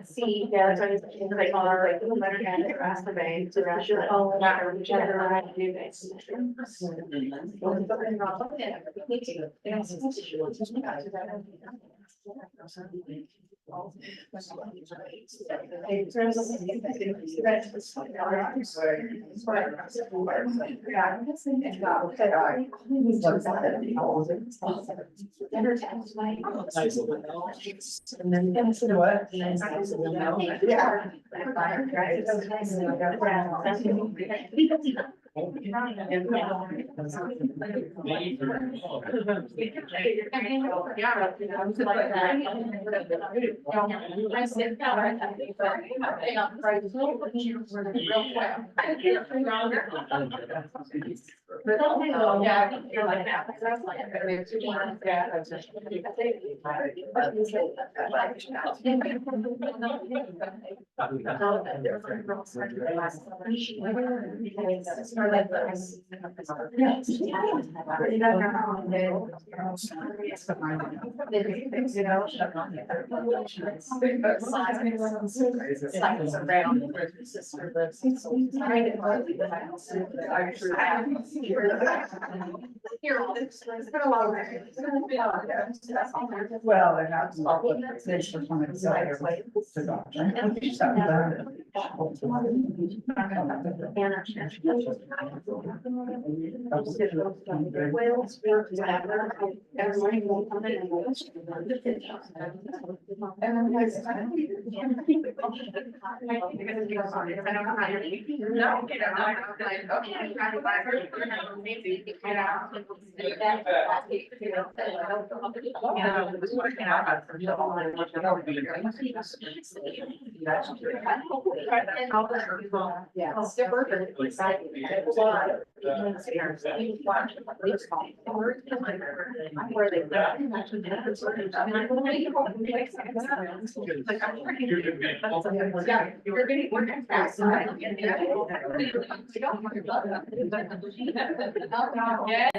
See, yeah, that's why it's like, like, the letter and ask the bank to actually, oh, matter which other I do this. And then. What? Yeah. Yeah, you're like that. Well, they're not. Yeah.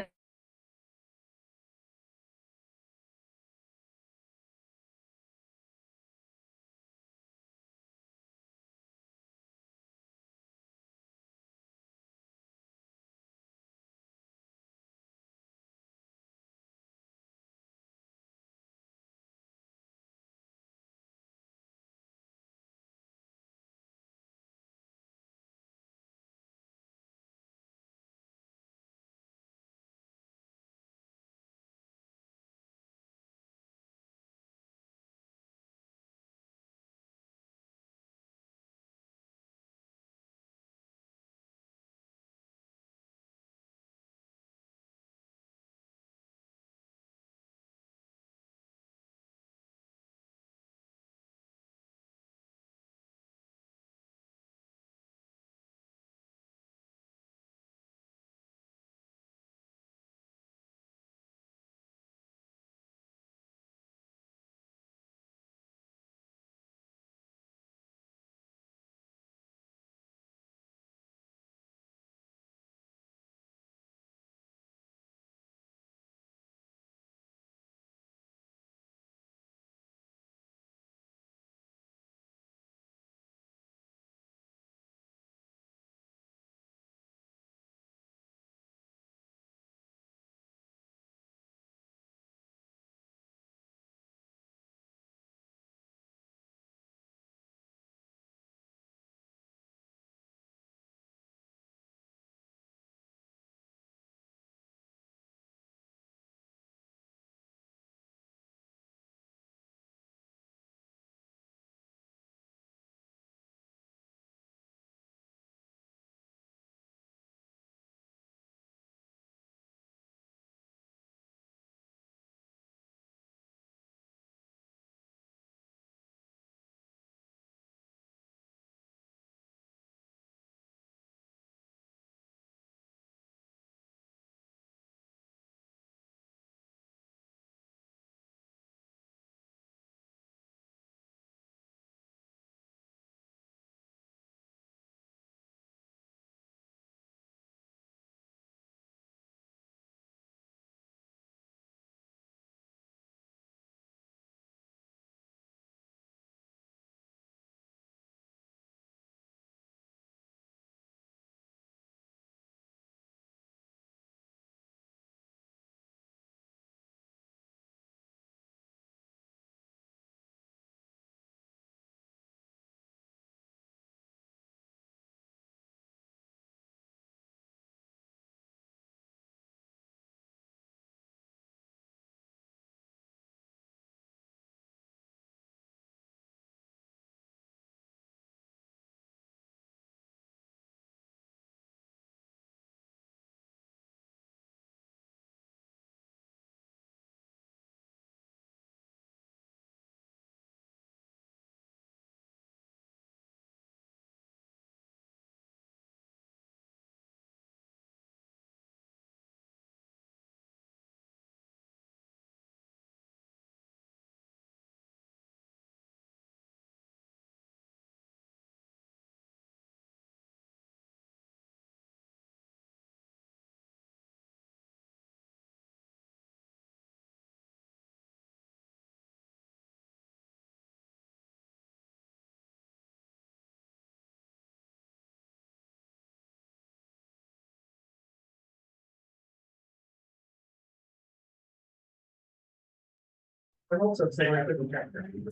I hope so. Say right.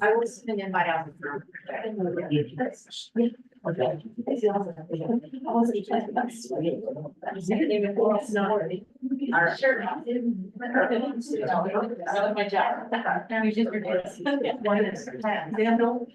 I will send an invite out. Sure. My job. You just one is 10. Then don't.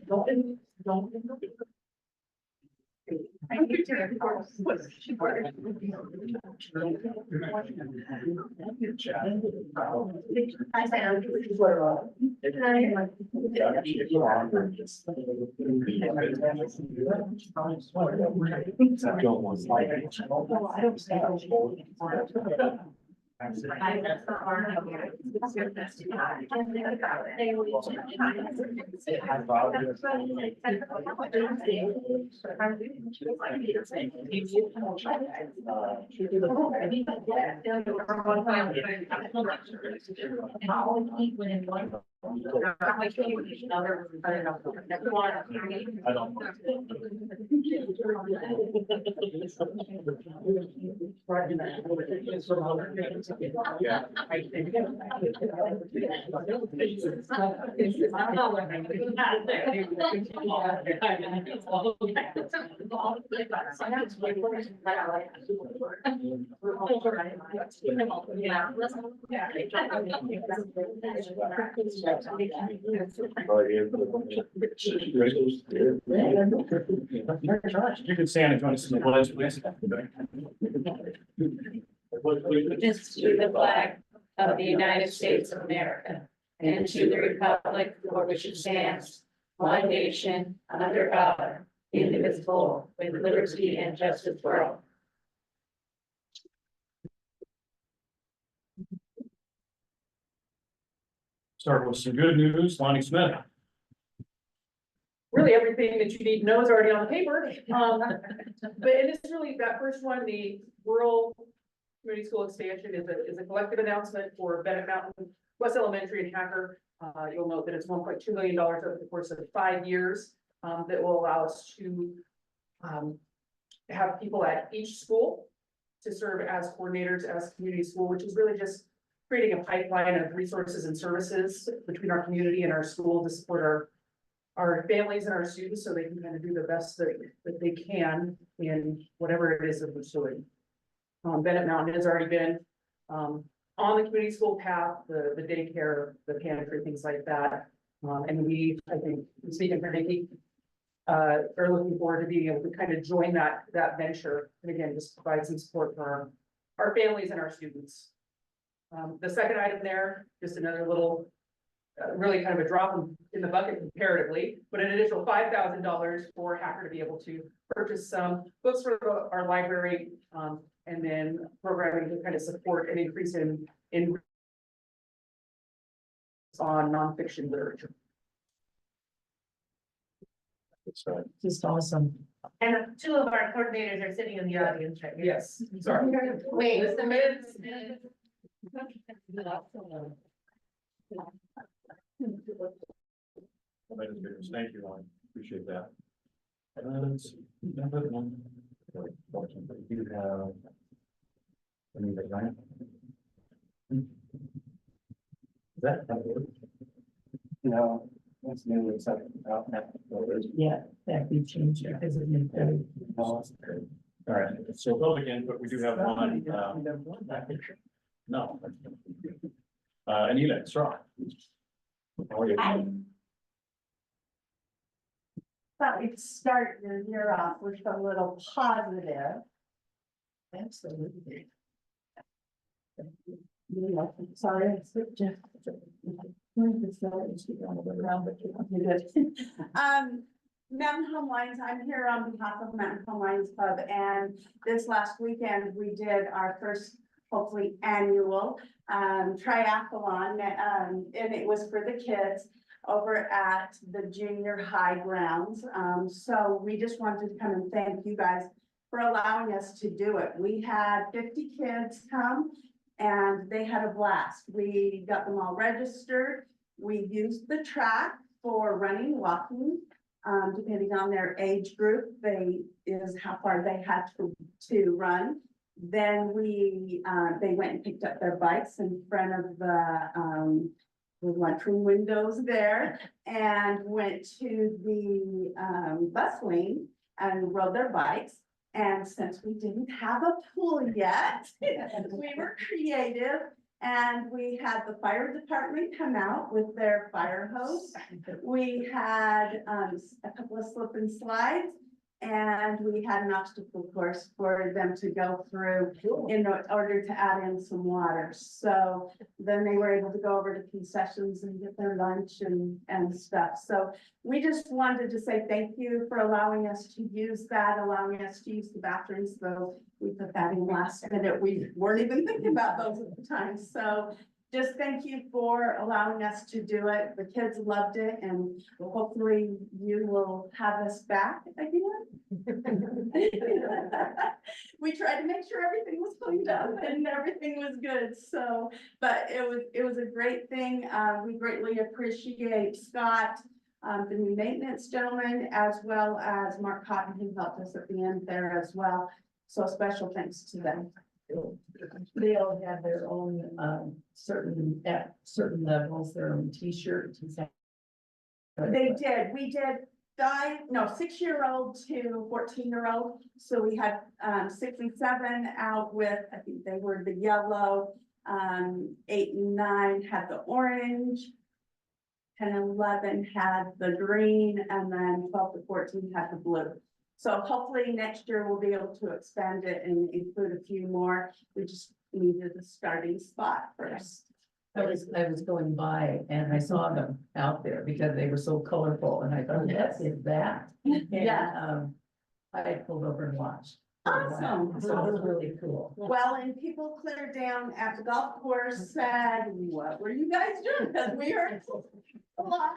Yeah. You can stand and join us in the pledge, please. Allegiance to the flag of the United States of America and to the republic for which it stands, one nation, under God, indivisible, with liberty and justice for all. Start with some good news, Lonnie Smith. Really, everything that you need to know is already on the paper. But it is really that first one, the rural community school expansion is a collective announcement for Bennett Mountain, West Elementary and Hacker. You'll note that it's $1.2 million over the course of 5 years, that will allow us to have people at each school to serve as coordinators, as community school, which is really just creating a pipeline of resources and services between our community and our school to support our families and our students, so they can kind of do the best that they can in whatever it is that we're doing. Bennett Mountain has already been on the community school path, the daycare, the pantry, things like that. And we, I think, speaking for Nikki, are looking forward to being able to kind of join that venture, and again, just provide some support for our families and our students. The second item there, just another little, really kind of a drop in the bucket comparatively, but an additional $5,000 for Hacker to be able to purchase some books for our library, and then programming to kind of support an increase in on nonfiction literature. Just awesome. And two of our coordinators are sitting in the audience right here. Yes, sorry. Wait, Just a minute. Thank you, Lonnie. Appreciate that. Let's see. Number one. You have. Anything, right? That. No, that's new, it's up. Yeah, that we changed it because of the. All right, so public input, we do have one, no. Anita, sorry. How are you? Thought we'd start your year off with a little positive. Absolutely. Sorry. Mountain Home Lines, I'm here on behalf of Mountain Home Lines Club, and this last weekend, we did our first, hopefully annual, triathlon, and it was for the kids over at the junior high grounds. So we just wanted to come and thank you guys for allowing us to do it. We had 50 kids come and they had a blast. We got them all registered. We used the track for running, walking, depending on their age group, is how far they had to run. Then they went and picked up their bikes in front of the with lunchroom windows there, and went to the bus lane and rode their bikes. And since we didn't have a pool yet, we were creative. And we had the fire department come out with their fire hose. We had a couple of slip and slides. And we had an obstacle course for them to go through in order to add in some water. So then they were able to go over to concessions and get their lunch and stuff. So we just wanted to say thank you for allowing us to use that, allowing us to use the bathrooms. So we put that in last minute. We weren't even thinking about those at the time. So just thank you for allowing us to do it. The kids loved it, and hopefully you will have us back again. We tried to make sure everything was cleaned up and everything was good. So, but it was a great thing. We greatly appreciate Scott, the new maintenance gentleman, as well as Mark Cotton, who helped us at the end there as well. So special thanks to them. They all have their own, at certain levels, their own t-shirts. They did, we did 6-year-old to 14-year-old. So we had 6 and 7 out with, I think they were the yellow, 8 and 9 had the orange. 10 and 11 had the green, and then 12 to 14 had the blue. So hopefully next year we'll be able to expand it and include a few more. We just needed a starting spot first. I was going by and I saw them out there because they were so colorful and I thought, what is that? And, Yeah. I pulled over and watched. Awesome. So it was really cool. Well, and people cleared down at the golf course said, what were you guys doing? Because we heard a lot.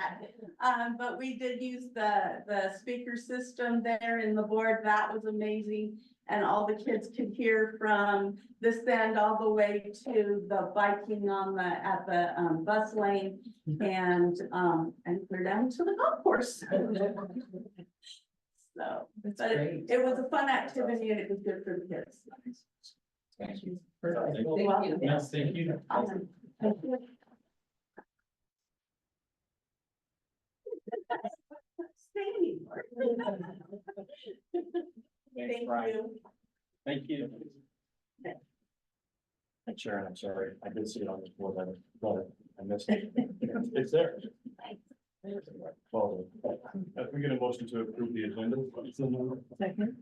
But we did use the speaker system there in the board. That was amazing. And all the kids could hear from this end all the way to the biking at the bus lane and clear down to the golf course. So, That's but great. it was a fun activity and it was good for the kids. Thank you. Thank you. You're welcome. Yes, thank you. Awesome. Thank you. Stay. Thanks, Thank Brian. you. Thank you. Hey, Sharon, I'm sorry, I did see it on this board, I missed it. It's there. Well, if we get a motion to approve the agenda. Second.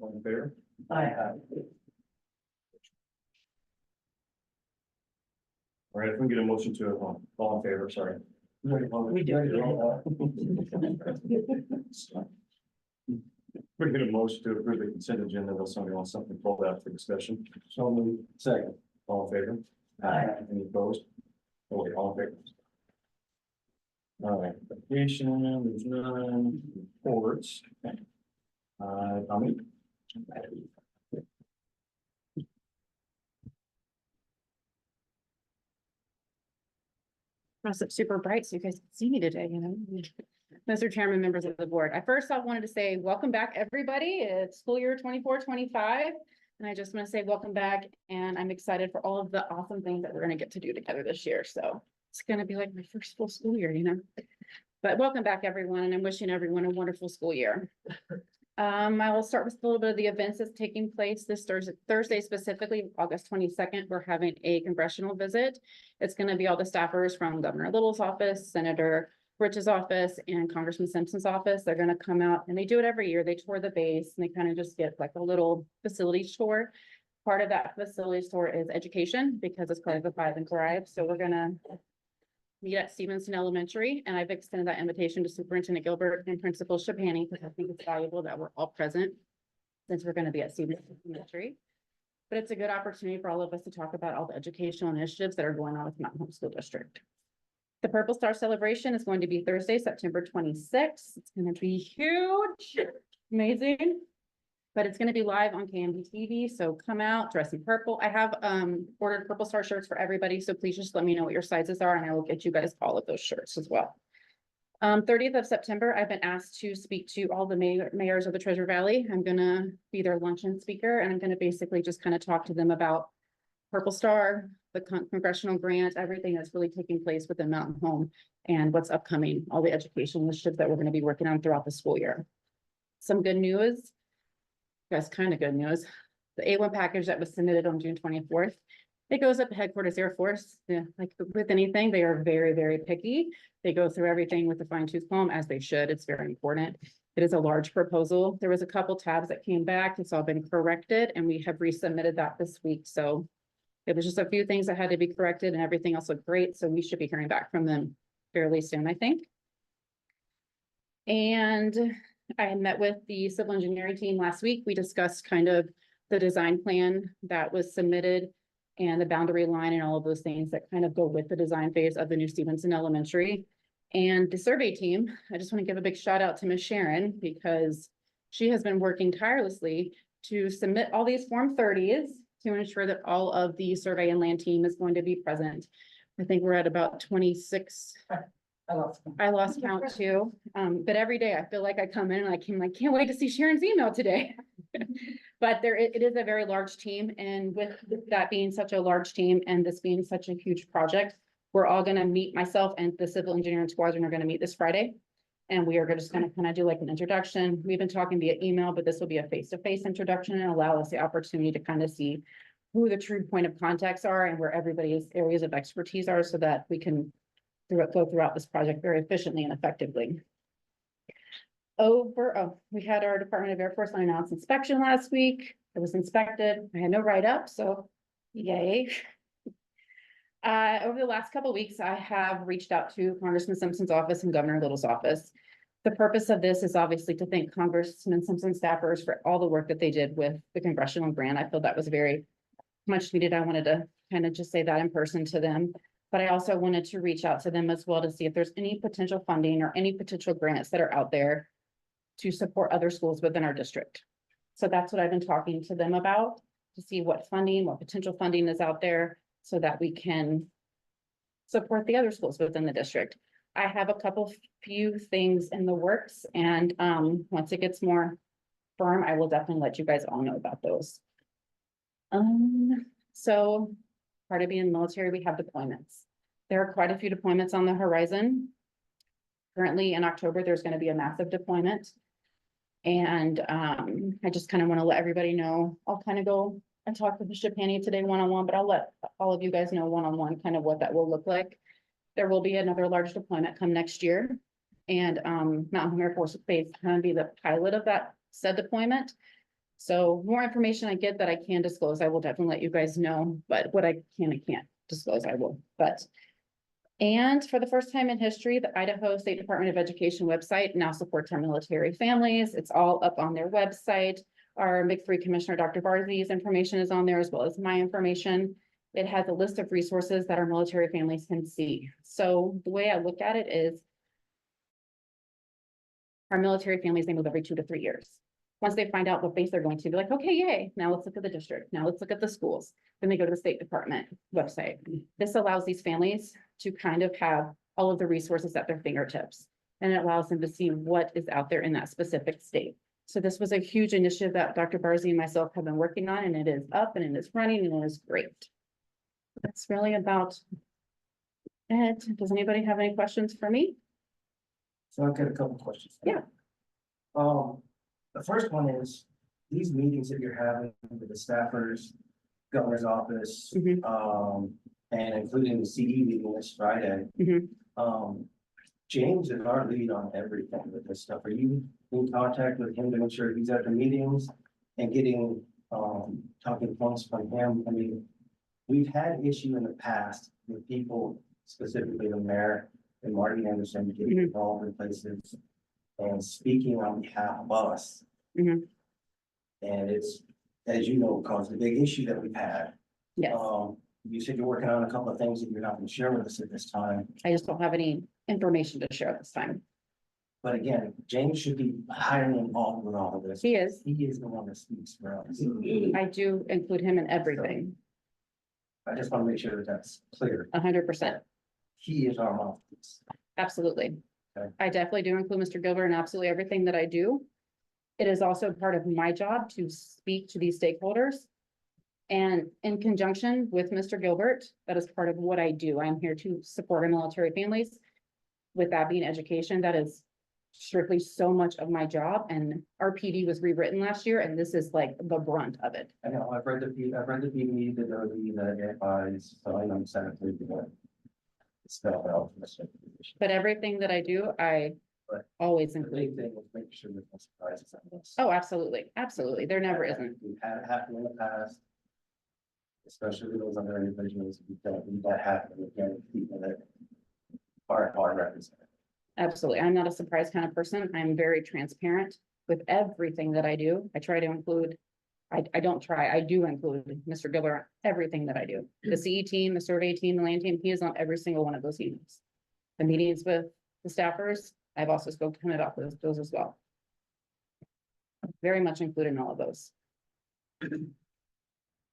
All in favor? Aye. All right, if we get a motion to, all in favor, sorry. We do. We get a motion to approve the consent agenda, unless somebody wants something pulled out for discussion. So moved. Second. All in favor? Aye. Any opposed? Oh, wait, all in favor? All right, application, there's none, reports. Tommy? Dress up super bright so you guys can see me today, Mr. Chairman, members of the board. I wanted to say, welcome back, everybody. It's school year 24-25. And I just want to say welcome back, and I'm excited for all of the awesome things that we're going to get to do together this year. So it's going to be like my first full school year, But welcome back, everyone, and I'm wishing everyone a wonderful school year. I will start with a little bit of the events that's taking place this Thursday, specifically August 22nd. We're having a congressional visit. It's going to be all the staffers from Governor Little's office, Senator Rich's office, and Congressman Simpson's office. They're going to come out, and they do it every year. They tour the base and they kind of just get like a little facilities tour. Part of that facilities tour is education, because it's part of the 5 and Thrive. So we're going to meet at Stevenson Elementary, and I've extended that invitation to Superintendent Gilbert and Principal Shapani, because I think it's valuable that we're all present since we're going to be at Stevenson Elementary. But it's a good opportunity for all of us to talk about all the educational initiatives that are going on with Mountain Home School District. The Purple Star celebration is going to be Thursday, September 26th. It's going to be huge, amazing. But it's going to be live on KMB TV, so come out, dress in purple. I have ordered Purple Star shirts for everybody, so please just let me know what your sizes are, and I will get you guys all of those shirts as well. 30th of September, I've been asked to speak to all the mayors of the Treasure Valley. I'm going to be their luncheon speaker, and I'm going to basically just kind of talk to them about Purple Star, the congressional grant, everything that's really taking place within Mountain Home and what's upcoming, all the education initiatives that we're gonna be working on throughout the school year. Some good news. That's kind of good news. The A1 package that was submitted on June 24th. It goes up to headquarters Air Force. Yeah, like with anything, they are very, very picky. They go through everything with a fine tooth comb as they should. It's very important. It is a large proposal. There was a couple tabs that came back. It's all been corrected and we have resubmitted that this week. So it was just a few things that had to be corrected and everything else looked great. So we should be hearing back from them fairly soon, I think. And I met with the civil engineering team last week. We discussed kind of the design plan that was submitted and the boundary line and all of those things that kind of go with the design phase of the new Stevenson Elementary. And the survey team, I just want to give a big shout out to Ms. Sharon because she has been working tirelessly to submit all these Form 30s to ensure that all of the survey and land team is going to be present. I think we're at about 26. I lost count too. But every day I feel like I come in and I can't wait to see Sharon's email today. But it is a very large team, and with that being such a large team and this being such a huge project, we're all gonna meet, myself and the civil engineering squadron are gonna meet this Friday. And we are just gonna kind of do like an introduction. We've been talking via email, but this will be a face-to-face introduction and allow us the opportunity to kind of see who the true point of contacts are and where everybody's areas of expertise are so that we can go throughout this project very efficiently and effectively. We had our Department of Air Force unannounced inspection last week. It was inspected. I had no write-up, so yay. Over the last couple of weeks, I have reached out to Congressman Simpson's office and Governor Little's office. The purpose of this is obviously to thank Congressman Simpson staffers for all the work that they did with the congressional grant. I feel that was very much needed. I wanted to kind of just say that in person to them. But I also wanted to reach out to them as well to see if there's any potential funding or any potential grants that are out there to support other schools within our district. So that's what I've been talking to them about, to see what potential funding is out there so that we can support the other schools within the district. I have a few things in the works, and once it gets more firm, I will definitely let you guys all know about those. So part of being military, we have deployments. There are quite a few deployments on the horizon. Currently in October, there's going to be a massive deployment. And I just kind of want to let everybody know. I'll kind of go and talk with Bishop Haney today one-on-one, but I'll let all of you guys know one-on-one kind of what that will look like. There will be another large deployment come next year. And Mountain Home Air Force Base kind of be the pilot of that said deployment. So more information I get that I can disclose, I will definitely let you guys know, but what I can and can't disclose, I will. And for the first time in history, the Idaho State Department of Education website now supports our military families. It's all up on their website. Our MIG-3 Commissioner, Dr. Barzi's information is on there as well as my information. It has a list of resources that our military families can see. So the way I look at it is our military families, they move every 2 to 3 years. Once they find out what base they're going to, be like, okay, yay, now let's look at the district. Now let's look at the schools. Then they go to the State Department website. This allows these families to kind of have all of the resources at their fingertips. And it allows them to see what is out there in that specific state. So this was a huge initiative that Dr. Barzi and myself have been working on, and it is up and it is running and it is great. That's really about it. Does anybody have any questions for me? So I've got a couple questions. Yeah. The first one is, these meetings that you're having with the staffers, governor's office, Mhm. and including the CD meeting this Friday. Mhm. James is our lead on everything with this stuff. Are you in contact with him to make sure he's at the meetings and getting, talking points from him? I mean, we've had issue in the past with people, specifically the mayor and Marty Anderson, getting involved in places and speaking on behalf of us. Mhm. And it's, as you know, caused a big issue that we've had. Yes, You said you're working on a couple of things that you're not going to share with us at this time. I just don't have any information to share this time. But again, James should be highly involved with all of this. He is. He is the one that speaks for us. I do include him in everything, I just want to make sure that that's clear. 100%. He is our mouthpiece. Absolutely. Okay. I definitely do include Mr. Gilbert in absolutely everything that I do. It is also part of my job to speak to these stakeholders And in conjunction with Mr. Gilbert, that is part of what I do. I'm here to support our military families. With that being education, that is strictly so much of my job, and our PD was rewritten last year, and this is like the brunt of it. I know, I've read the PB, the OD, the AIs, so I know exactly what. Spell out. But everything that I do, I Right. always The include. big thing was making sure there's no surprises on this. Oh, absolutely, absolutely. There never isn't. We've had it happen in the past. Especially with those other individuals, we've that happen again, with people that are represented. Absolutely. I'm not a surprise kind of person. I'm very transparent with everything that I do. I try to include, I don't try, I do include Mr. Gilbert, everything that I do. The CE team, the survey team, the land team, he is on every single one of those meetings. The meetings with the staffers, I've also spoken to him about those as well. Very much included in all of those.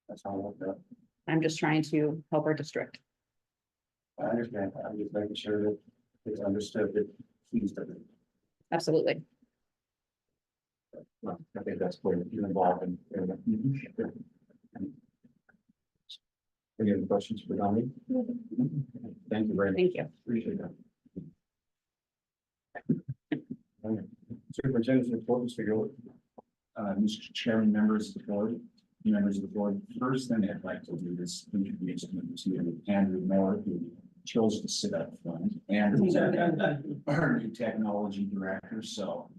That's all I I'm just trying to help our district. understand, I'm just making sure that it's understood that he's the. Absolutely. Well, I think that's where you're involved in. Any other questions for Dominique? Thank you very much. Thank you. Appreciate that. Superintendent's report, Mr. Gilbert. Mr. Chairman, members of the board, first thing I'd like to do is introduce you to Andrew Moore, who chose to sit up front, and who's our new technology director, so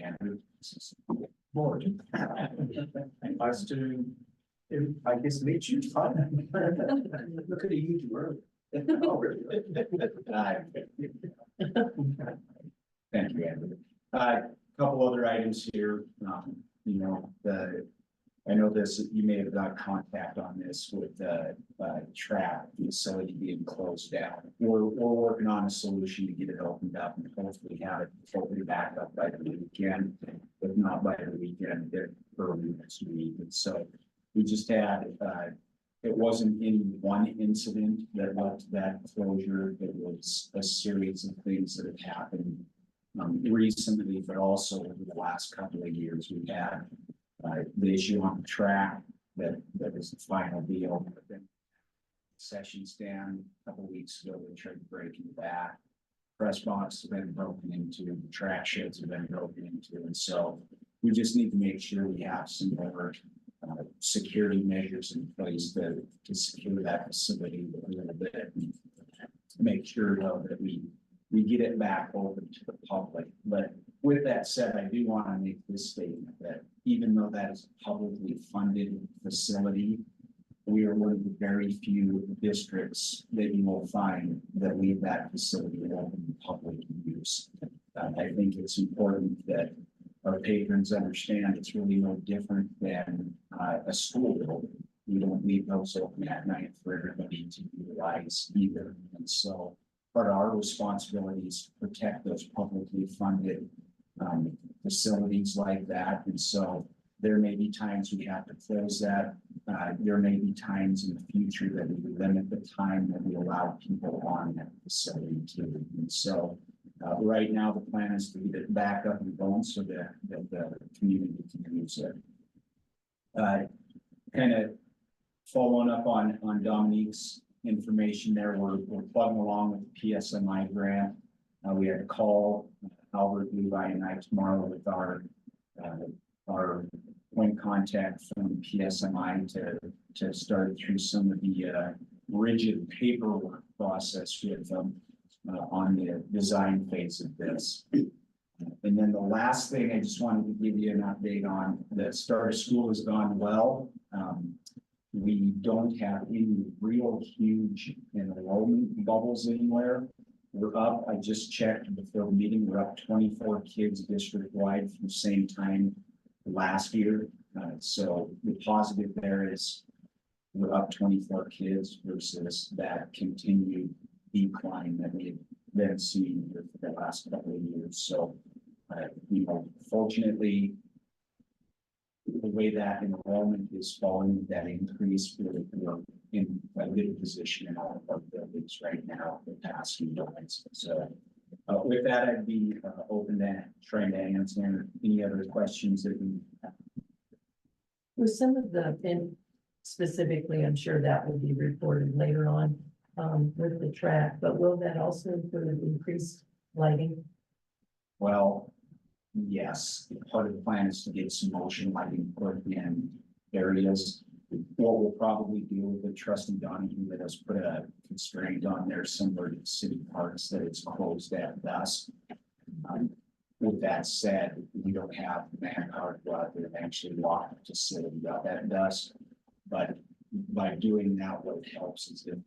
Andrew. Board. Nice to, I guess, meet you. Look at you two early. Oh, really? Thank you, Andrew. Couple other items here, I know this, you may have got contact on this with the trap facility being closed down. We're working on a solution to get it opened up and hopefully have it totally back up by the weekend. If not by the weekend, then early next week. And so we just had, it wasn't any one incident that led to that closure. It was a series of things that have happened recently, but also over the last couple of years. We've had the issue on the track that was the final deal. But then session stand a couple of weeks ago, they tried to break into that. Press box has been broken into, the track sheds have been broken into, and so we just need to make sure we have some more security measures in place to secure that facility a little bit. Make sure though that we get it back open to the public. But with that said, I do want to make this statement that even though that is a publicly funded facility, we are one of the very few districts that you will find that leave that facility open to public use. I think it's important that our patrons understand it's really no different than a school building. We don't leave those open at night for everybody to utilize either. And so part of our responsibility is to protect those publicly funded facilities like that. And so there may be times we have to close that. There may be times in the future that we limit the time that we allow people on that facility too. And so right now, the plan is to get it back up and going so that the community can use it. Kind of following up on Dominique's information there, we're plugging along with the PSMI grant. We had a call, Albert, Levi, and I tomorrow with our point contact from the PSMI to start through some of the rigid paperwork process with them on the design phase of this. And then the last thing I just wanted to give you an update on, the start of school has gone well. We don't have any real huge enrollment bubbles anywhere. We're up, I just checked before the meeting, we're up 24 kids district-wide from the same time last year. So the positive there is we're up 24 kids versus that continued decline that we had been seeing for the last couple of years. So, fortunately, the way that enrollment is falling, that increase, we're in a good position in all of our buildings right now, the past few months. So with that, I'd be open to trying to answer any other questions that we have. With some of the, in specifically, I'm sure that will be reported later on, with the track, but will that also include increased lighting? Well, yes, part of the plan is to get some motion lighting put in areas. What we'll probably do with the trustee Donahue that has put a constraint on there similar to city parks that it's closed at dusk. With that said, we don't have the manpower to go out there and actually lock the facility up at dusk. But by doing that, what it helps is if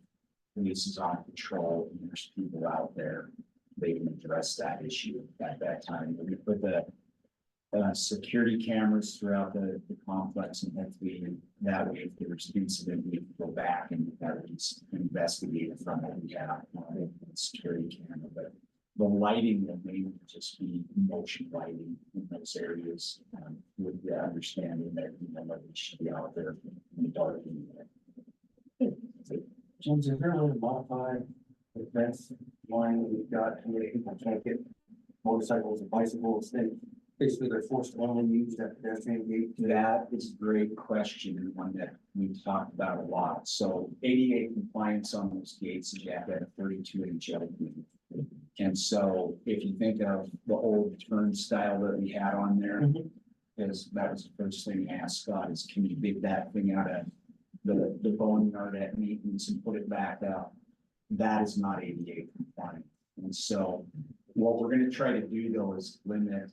police is on patrol and there's people out there, they can address that issue at that time. We put the security cameras throughout the complex and hopefully that way, if there's incident, we can go back and investigate from what we have on the security camera. But the lighting will mainly just be motion lighting in those areas, with the understanding that, nobody should be out there in the dark. James, is there a way to modify the fence line that we've got to make people can't get motorcycles and bicycles? And basically they're forced to only use that pedestrian gate. That is a great question and one that we've talked about a lot. So ADA compliance on those gates is you have to have a 32-inch opening. And so if you think of the old turnstile that we had on there, is that was the first thing I asked Scott is can you dig that thing out of the boneyard at maintenance and put it back up? That is not ADA compliant. And so what we're going to try to do though is limit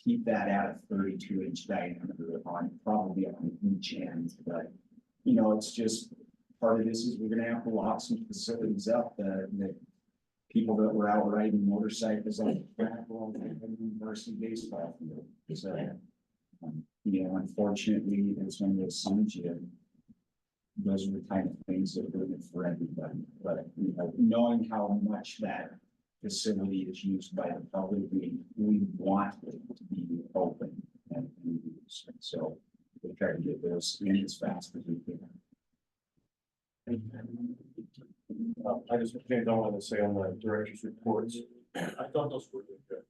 keep that at a 32-inch diameter on probably on each end. But it's just part of this is we're going to have to lock some facilities up that people that were out riding motorcycles on the track varsity baseball field. So, unfortunately, it's one of those things those are the kind of things that are good for everybody. But knowing how much that facility is used by the public, we want it to be open and used. So we try to get those in as fast as we can. I just don't want to say on the director's reports. I thought those were good.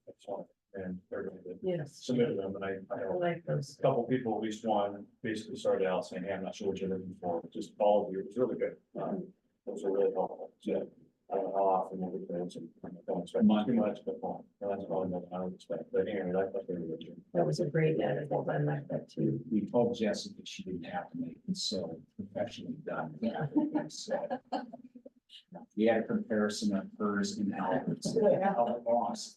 Excellent. And everybody that Yes. submitted them, and I I like those. a couple people, at least one, basically started out saying, hey, I'm not sure what you're looking for, just all of you, it was really good. Those are really helpful. Yeah. I don't know how often we'll get those and I don't expect too much, but that's probably what I would expect. But anyway, I thought they were good. That was a great edit. I like that too. We told Jessica she didn't have to make it so professionally done. So, we had a comparison of hers and Albert's. Albert Boss.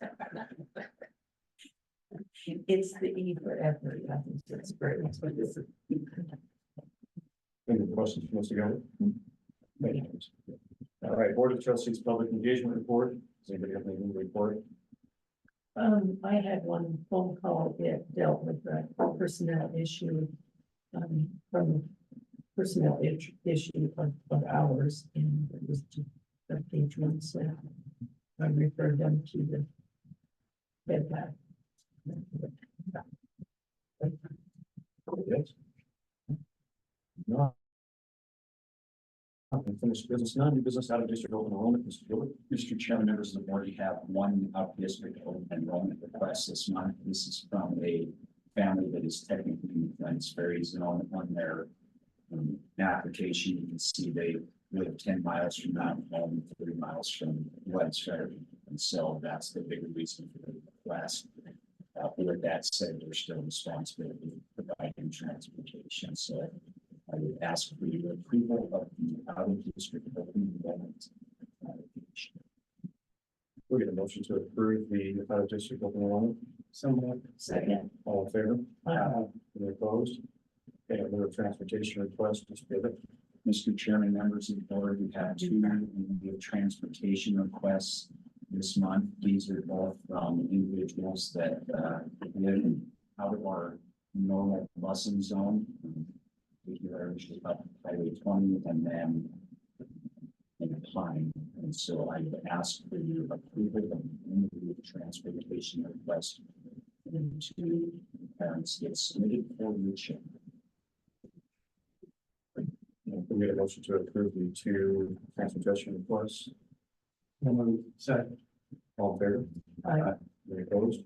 It's the E for effort. I think that's great. That's what this is. Any questions from us together? All right, Board of Trustees Public Engagement Report. Does anybody have anything to report? I had one phone call that dealt with a personnel issue, from personnel issue of ours, and it was to the patrons, so I referred them to the bed bath. Yes. No. Unfinished business, none, new business out of district open enrollment, Mr. Gilbert. Mr. Chairman, members of the board, you have one out of district open enrollment request this month. This is from a family that is technically in Glens Ferry zone on their application. You can see they live 10 miles from Mountain Home, 30 miles from Glens Ferry. And so that's the big reason for the request. With that said, they're still responsible for providing transportation. So I would ask for your approval of the out of district open enrollment application. We get a motion to approve the out of district open enrollment. Someone. Second. All in favor? Uh, Any opposed? Okay, another transportation request, Mr. Gilbert. Mr. Chairman, members of the board, we have two transportation requests this month. These are both from individuals that live out of our normal busing zone. Which is up Highway 20 and then in Pine. And so I would ask for your approval of the transportation request. And two parents get submitted for your check. We get a motion to approve the two transportation requests. Second. All in favor? Aye. Any opposed?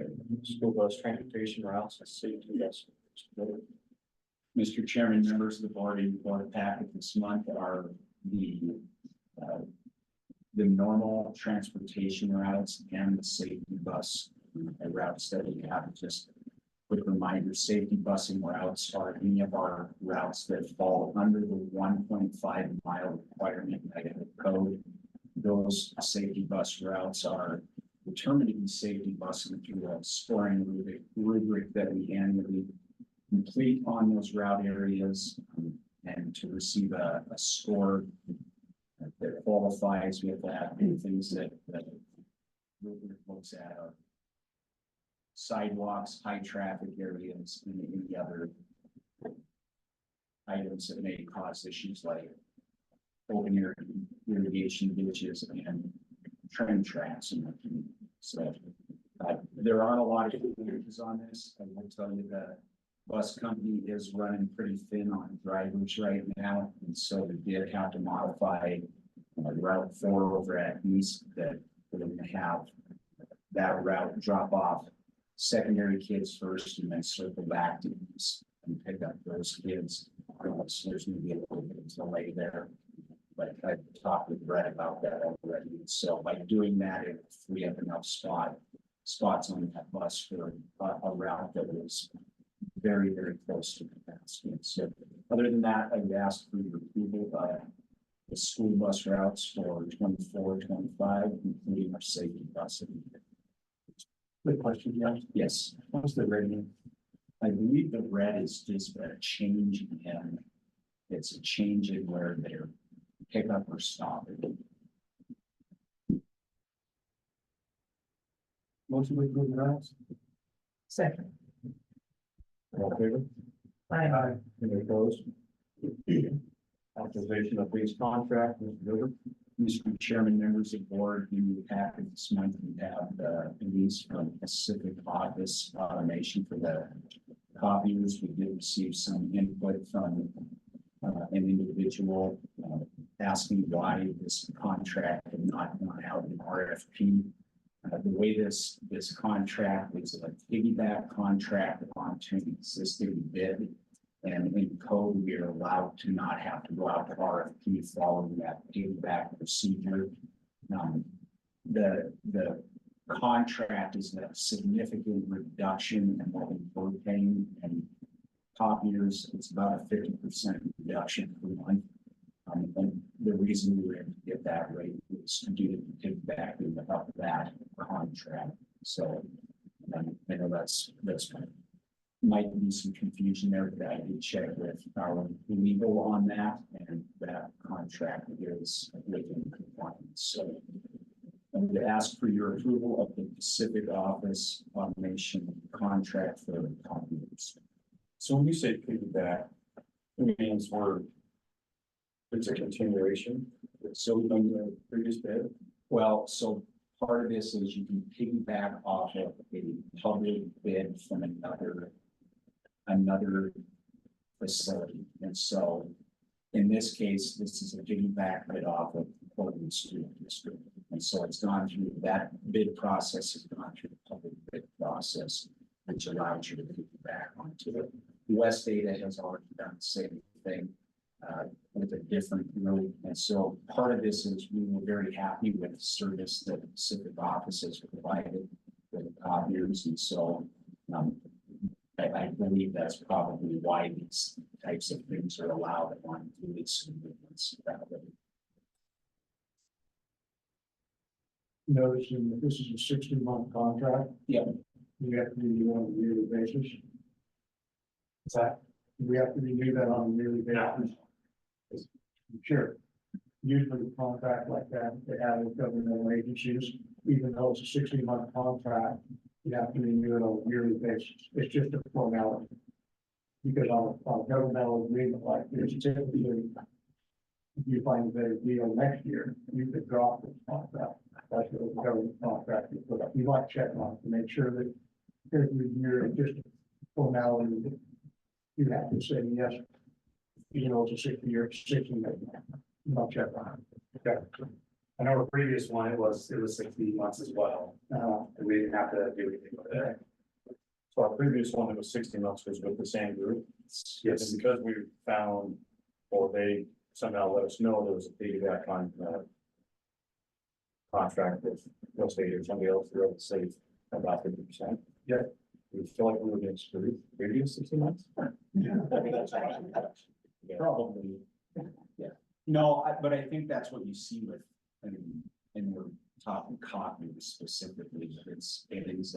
Okay, school bus transportation routes, I see, yes. Mr. Chairman, members of the board, in the board packet this month are uh, the normal transportation routes and the safety bus routes that we have. Just quick reminder, safety busing routes are any of our routes that fall under the 1.5 mile requirement Idaho code. Those safety bus routes are determined to be safety busing through a scoring rubric that we annually complete on those route areas, and to receive a score that qualifies with that, and things that rubric looks at are sidewalks, high traffic areas, and any other items that may cause issues like open air irrigation ditches and train tracks. And so there aren't a lot of changes on this. I will tell you that bus company is running pretty thin on drivers right now, and so they did have to modify Route 4 over at East, that we're going to have that route drop off secondary kids first and then circle back to East and pick up those kids. So there's going to be a little bit of delay there, but I talked with Brett about that already. So by doing that, it free up enough spots on that bus for a route that was very, very close to capacity. So other than that, I would ask for your approval by the school bus routes for 24, 25, including our safety bus. Good question, John. Yes, What's the rating? I believe the red is just a change in, it's a change in where they're pick up or stop. Motion to approve the routes? Second. All in favor? Aye. Any opposed? Authorization of lease contract, Mr. Gilbert. Mr. Chairman, members of the board, in the packet this month, we have the lease from Pacific Office Automation for the copiers. We did receive some input from an individual asking why this contract had not gone out in RFP. The way this contract is a piggyback contract onto an existing bid. And in code, we are allowed to not have to go out to RFP following that piggyback procedure. The contract is a significant reduction in what we were paying, and copiers, it's about a 50% reduction per month. And the reason we were able to get that rate is due to the piggyback of that contract. So I know that's might be some confusion there, but I did check with our legal on that, and that contract is within compliance. So I would ask for your approval of the Pacific Office Automation contract for copiers. So when you say piggyback, it means it's a continuation, it's still on the previous bid. Well, so part of this is you can piggyback off of a public bid from another facility. And so in this case, this is a piggyback bid off of Portland School District. And so it's gone through that bid process, has gone through the public bid process, which allows you to piggyback onto it. West Data has already done the same thing with a different route. And so part of this is we were very happy with the service that the Pacific Office has provided for the copiers. And so I believe that's probably why these types of things are allowed on lease agreements. Noticing that this is a 60-month contract. Yeah. We have to renew on a yearly basis. What's that? We have to renew that on a yearly basis. Sure. Usually a contract like that, they have with governmental agencies, even though it's a 60-month contract, you have to renew it on a yearly basis. It's just a formality. Because on a governmental agreement like this, typically, if you find a better deal next year, you could drop this contract. That's what the government contract is put up. You might check on it to make sure that every year it's just a formality. You have to say yes, even though it's a 60-year, 60-year. You might check on it. Okay. I know our previous one, it was 60 months as well. And we didn't have to do anything with it. So our previous one that was 60 months was with the same group. Yes. And because we found, or they somehow let us know there was a piggyback on, contract with real estate or somebody else, they're able to save about 50%. Yeah. We feel like we were getting screwed previous 60 months. Yeah. Probably. Yeah. No, but I think that's what you see with, and we're talking cotton specifically, it is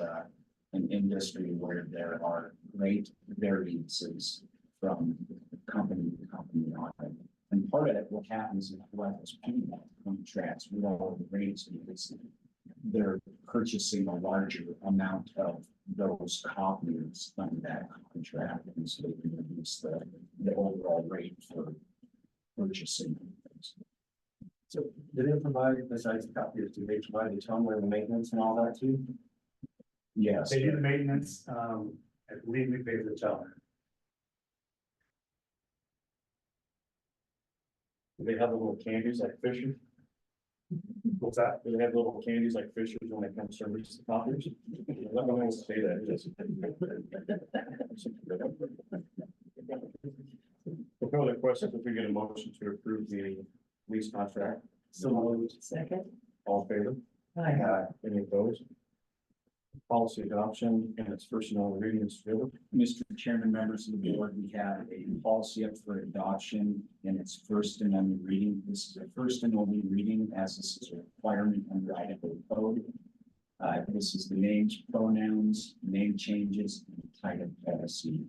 an industry where there are great variances from company to company on it. And part of it, what happens is what is paying contracts with all the rates because they're purchasing a larger amount of those copiers under that contract, and so they can reduce the overall rate for purchasing. So do they provide, besides copiers, do they provide the toner and the maintenance and all that too? Yes. They do the maintenance, I believe we pay for the toner. Do they have the little candies like Fisher? What's that? Do they have little candies like Fisher's when they come to service the copiers? Let me know say that. Yes. If no other questions, if we get a motion to approve the lease contract, So moved. Second. all in favor? Aye. Any opposed? Policy adoption and its first and only reading is Philip. Mr. Chairman, members of the board, we have a policy up for adoption in its first and only reading. This is a first and only reading as this is a requirement under Idaho code. This is the names, pronouns, name changes, and title policy.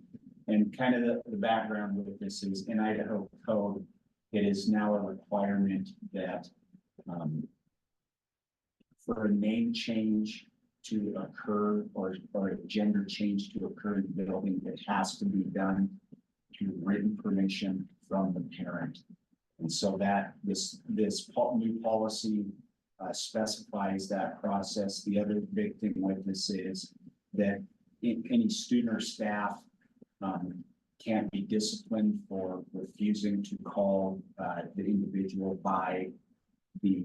And kind of the background with this is in Idaho code, it is now a requirement that for a name change to occur or a gender change to occur in the building, it has to be done through written permission from the parent. And so that this new policy specifies that process. The other big thing with this is that any student or staff can't be disciplined for refusing to call the individual by the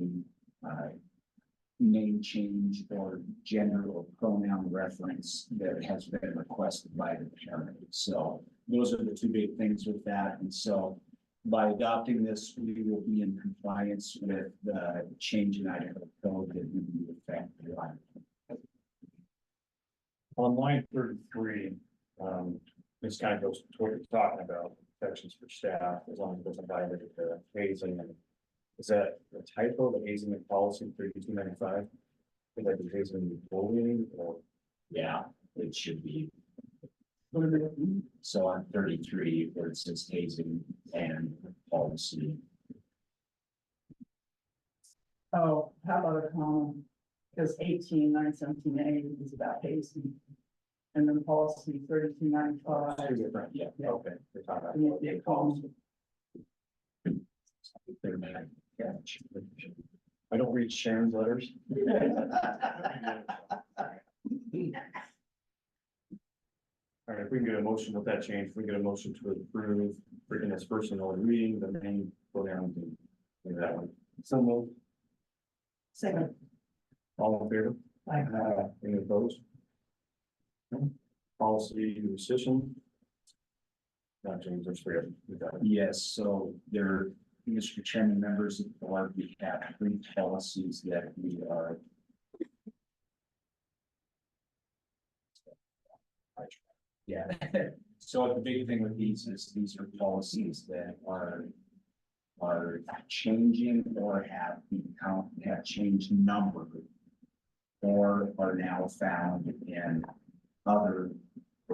name change or gender or pronoun reference that has been requested by the parent. So those are the two big things with that. And so by adopting this, we will be in compliance with the change in Idaho code that will be effective. On line 33, this kind of goes to what you're talking about, protections for staff, as long as it doesn't violate the hazing. And is that the typo, the hazing in policy 3295? Is that the hazing bullying or? Yeah, it should be. So on 33, where it says hazing and policy. Oh, how about a comma? Because 18,917A is about hazing. And then policy 3295. Two different, yeah, okay. We're talking about- Yeah, yeah, comma. I don't read Sharon's letters. All right, if we can get a motion with that change, if we get a motion to approve, bringing this person on reading the name, go down to that one. So moved. Second. All in favor? Aye. Any opposed? Okay. Policy rescission. James, there's three of them. We got it. Yes, so there, Mr. Chairman, members of the board, we have three policies that we are. Yeah, so the big thing with these is these are policies that are changing or have become, have changed number or are now found in other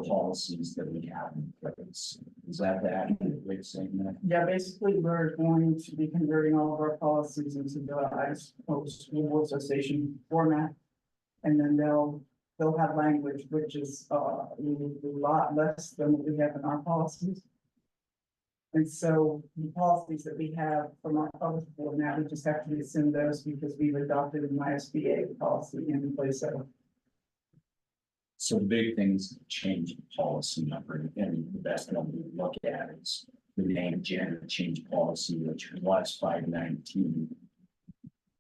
policies that we have in place. Is that the accurate way of saying that? Yeah, basically, we're going to be converting all of our policies into the Idaho School Board Association format. And then they'll have language which is a lot less than what we have in our policies. And so the policies that we have from our public board now, we just have to rescind those because we've adopted an ISBA policy in place of. So the big things change in policy number, and the best one we look at is the name gender change policy, which was 519.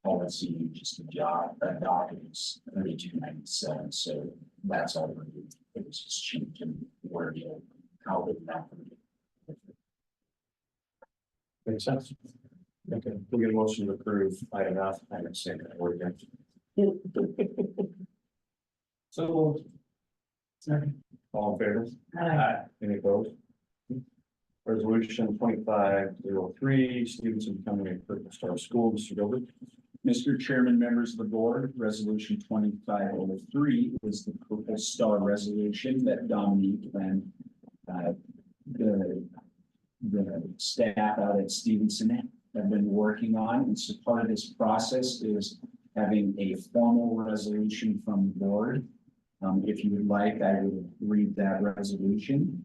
Policy, just a job, adopted is 3297, so that's already services change and where, how they happen. Makes sense. Okay, we get a motion to approve item F, item C, or again. So. All in favor? Aye. Any opposed? Resolution 2503, Stevenson becoming a Purple Star School, Mr. Gilbert. Mr. Chairman, members of the board, resolution 2503 is the Purple Star resolution that Dominique and the staff out at Stevenson have been working on. And so part of this process is having a formal resolution from the board. If you would like, I will read that resolution.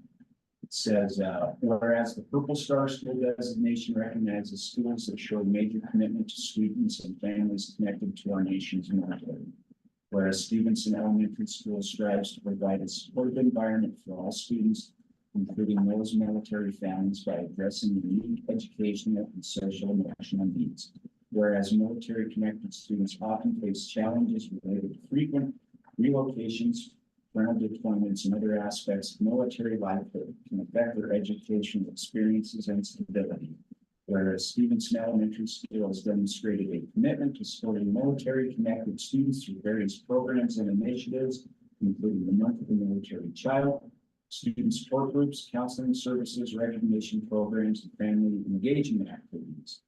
It says, whereas the Purple Star School designation recognizes schools that show major commitment to students and families connected to our nation's military. Whereas Stevenson Elementary School strives to provide a supportive environment for all students, including those military families, by addressing the unique educational and social and emotional needs. Whereas military connected students often face challenges related to frequent relocations, parental deployments, and other aspects of military life that can affect their educational experiences and stability. Whereas Stevenson Elementary School has demonstrated a commitment to supporting military connected students through various programs and initiatives, including the Month of the Military Child, student support groups, counseling services, recognition programs, and family engagement activities.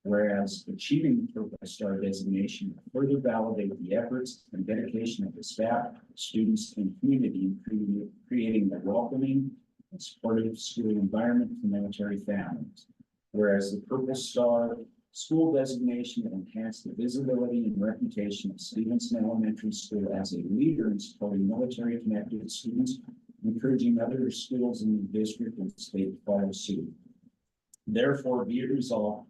Whereas achieving the Purple Star designation will further validate the efforts and dedication of the staff, students, and community in creating a welcoming and supportive school environment for military families. Whereas the Purple Star school designation will enhance the visibility and reputation of Stevenson Elementary School as a leader in supporting military connected students, encouraging other schools in the district and state to follow suit. Therefore, be it resolved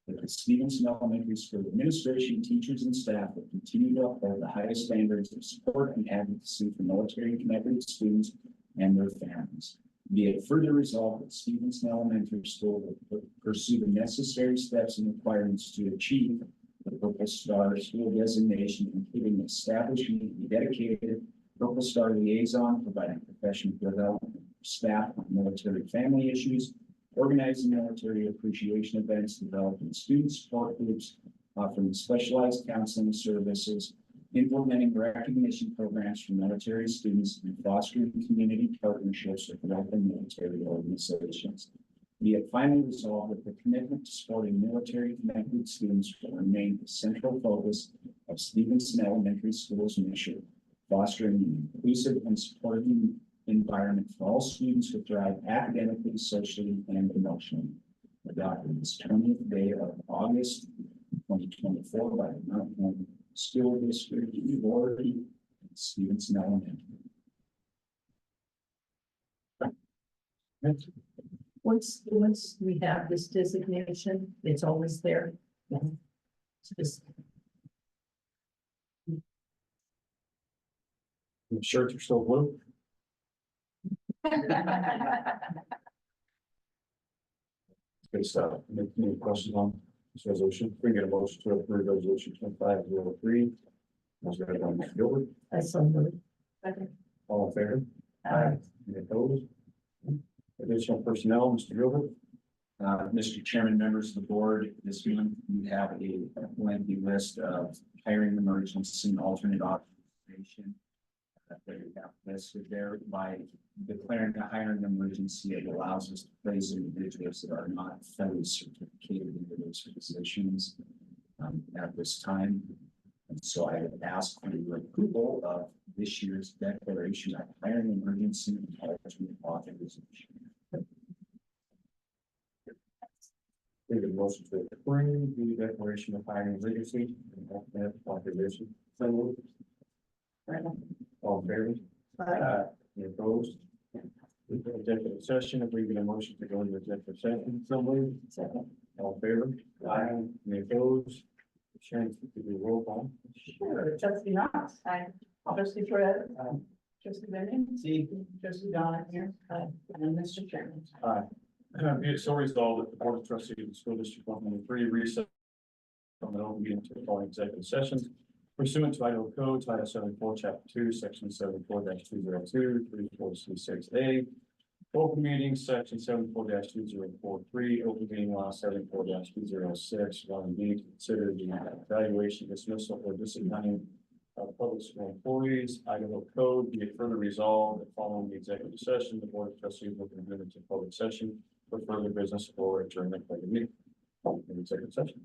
that the Stevenson Elementary School administration, teachers, and staff will continue to uphold the highest standards of support and advocacy for military connected students and their families. Be it further resolved that Stevenson Elementary School will pursue the necessary steps and requirements to achieve the Purple Star school designation, including establishing a dedicated Purple Star liaison, providing professional development for staff on military family issues, organizing military appreciation events, developing student support groups, offering specialized counseling services, implementing recognition programs for military students, and fostering community partnerships with local military organizations. Be it finally resolved that the commitment to supporting military connected students will remain the central focus of Stevenson Elementary School's mission, fostering an inclusive and supportive environment for all students to thrive academically, socially, and emotionally. Adopted this 20th day of August 2024 by the Mount Horn School District Board and Stevenson Elementary. Once we have this designation, it's always there. It's just- The shirts are still blue. Good stuff. Any questions on this resolution? We get a motion to approve resolution 2503. Let's go on Mr. Gilbert. I saw the. All in favor? Any opposed? Additional personnel, Mr. Gilbert. Mr. Chairman, members of the board, this month we have a lengthy list of hiring emergency and alternate authorization that we have listed there. By declaring a hiring emergency, it allows us to place individuals that are not federally certificated into those positions at this time. And so I would ask for your approval of this year's declaration of hiring emergency and alternate authorization. We get a motion to approve the declaration of hiring emergency and alternate authorization. So moved. All in favor? Any opposed? We go to executive session. If we get a motion to go into executive session, so moved. Second. All in favor? Aye. Any opposed? Sharon, if you could do a roll call. Sure, trustee Knox. Aye. Trustee Fred. Trustee Benning. See, Trustee Donna here. And Mr. Chairman. Be it so resolved that the Board of Trustees of the School District 123 recess from the open meeting to the following executive sessions Pursuant to Idaho Code, Title 74, Chapter 2, Section 74-202, 34C6A. Open meetings, Section 74-2043, open meeting law 74-206, 1B, to consider the evaluation, dismissal, or disciplining of public school employees. Idaho Code, be it further resolved that following the executive session, the Board of Trustees will convene into public session for further business or adjournment of the meeting. In executive session.